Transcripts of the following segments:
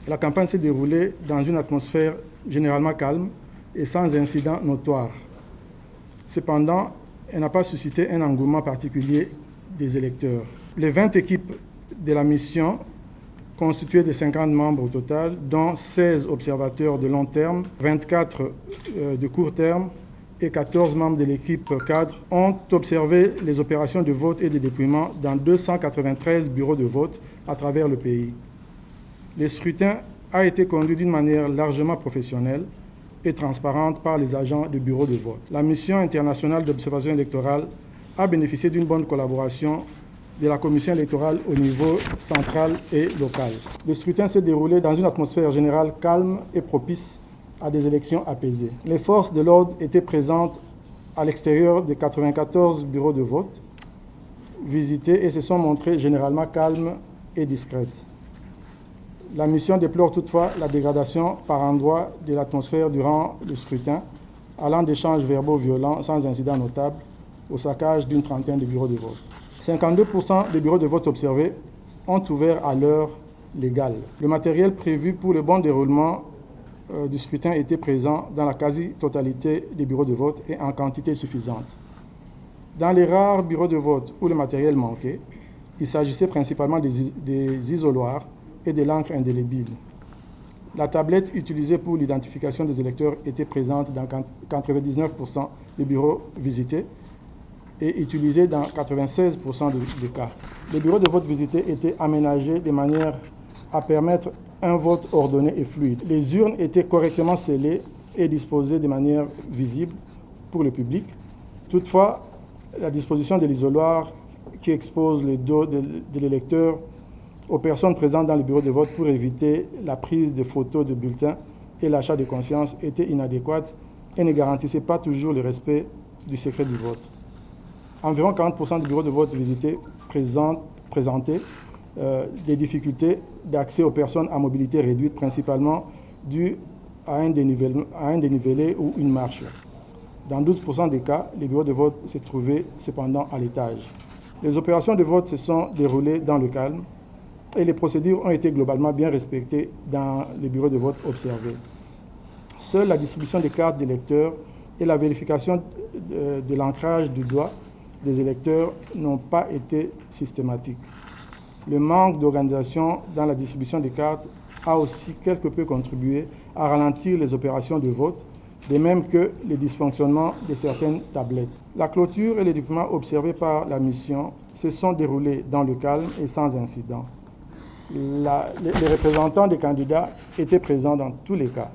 La campagne s'est déroulée dans une atmosphère généralement calme et sans incident notoire. Cependant, elle n'a pas suscité un engouement particulier des électeurs. Les 20 équipes de la mission, constituées de 50 membres au total, dont 16 observateurs de long terme, 24 de court terme et 14 membres de l'équipe cadre, ont observé les opérations de vote et de dépouillement dans 293 bureaux de vote à travers le pays. Le scrutin a été conduit d'une manière largement professionnelle et transparente par les agents de bureaux de vote. La mission internationale d'observation électorale a bénéficié d'une bonne collaboration de la commission électorale au niveau central et local. Le scrutin s'est déroulé dans une atmosphère générale calme et propice à des élections apaisées. Les forces de l'ordre étaient présentes à l'extérieur des 94 bureaux de vote visités et se sont montrées généralement calmes et discrètes. La mission déplore toutefois la dégradation par endroits de l'atmosphère durant le scrutin, allant d'échanges verbaux violents sans incident notable au saccage d'une trentaine de bureaux de vote. 52% des bureaux de vote observés ont ouvert à l'heure légale. Le matériel prévu pour le bon déroulement du scrutin était présent dans la quasi-totalité des bureaux de vote et en quantité suffisante. Dans les rares bureaux de vote où le matériel manquait, il s'agissait principalement des isoloirs et de l'encre indélébile. La tablette utilisée pour l'identification des électeurs était présente dans 99% des bureaux visités et utilisée dans 96% des cas. Les bureaux de vote visités étaient aménagés de manière à permettre un vote ordonné et fluide. Les urnes étaient correctement scellées et disposées de manière visible pour le public. Toutefois, la disposition de l'isoloir qui expose le dos de l'électeur aux personnes présentes dans le bureau de vote pour éviter la prise de photos de bulletins et l'achat de conscience était inadéquate et ne garantissait pas toujours le respect du secret du vote. Environ 40% des bureaux de vote visités présentaient des difficultés d'accès aux personnes à mobilité réduite, principalement dues à un dénivelé ou une marche. Dans 12% des cas, les bureaux de vote se trouvaient cependant à l'étage. Les opérations de vote se sont déroulées dans le calme et les procédures ont été globalement bien respectées dans les bureaux de vote observés. Seule la distribution des cartes d'électeurs et la vérification de l'ancrage du doigt des électeurs n'ont pas été systématiques. Le manque d'organisation dans la distribution des cartes a aussi quelque peu contribué à ralentir les opérations de vote, de même que les dysfonctionnements de certaines tablettes. La clôture et les dépouillements observés par la mission se sont déroulés dans le calme et sans incident. Les représentants des candidats étaient présents dans tous les cas.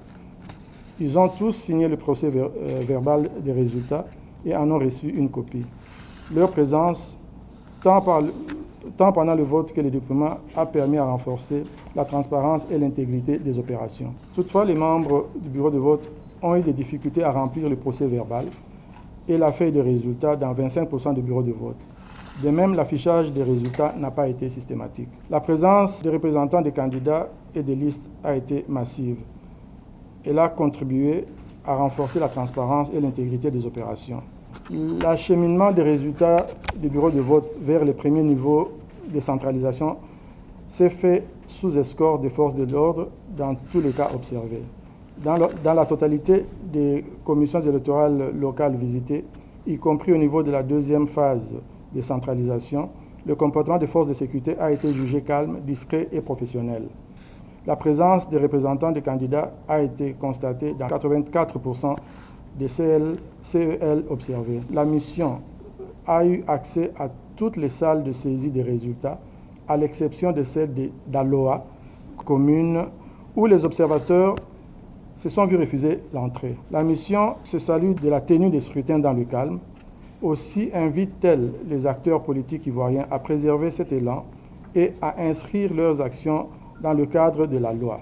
Ils ont tous signé le procès verbal des résultats et en ont reçu une copie. Leur présence, tant pendant le vote que le dépouillement, a permis à renforcer la transparence et l'intégrité des opérations. Toutefois, les membres du bureau de vote ont eu des difficultés à remplir le procès verbal et la feuille de résultats dans 25% des bureaux de vote. De même, l'affichage des résultats n'a pas été systématique. La présence des représentants des candidats et des listes a été massive. Elle a contribué à renforcer la transparence et l'intégrité des opérations. L'acheminement des résultats du bureau de vote vers les premiers niveaux de centralisation s'est fait sous escorte des forces de l'ordre dans tous les cas observés. Dans la totalité des commissions électorales locales visitées, y compris au niveau de la deuxième phase de centralisation, le comportement des forces de sécurité a été jugé calme, discret et professionnel. La présence des représentants des candidats a été constatée dans 84% des CEL observés. La mission a eu accès à toutes les salles de saisie des résultats, à l'exception de celle d'Aloa, commune, où les observateurs se sont vus refuser l'entrée. La mission se salue de la tenue des scrutins dans le calme. Aussi invite-t-elle les acteurs politiques ivoiriens à préserver cet élan et à inscrire leurs actions dans le cadre de la loi.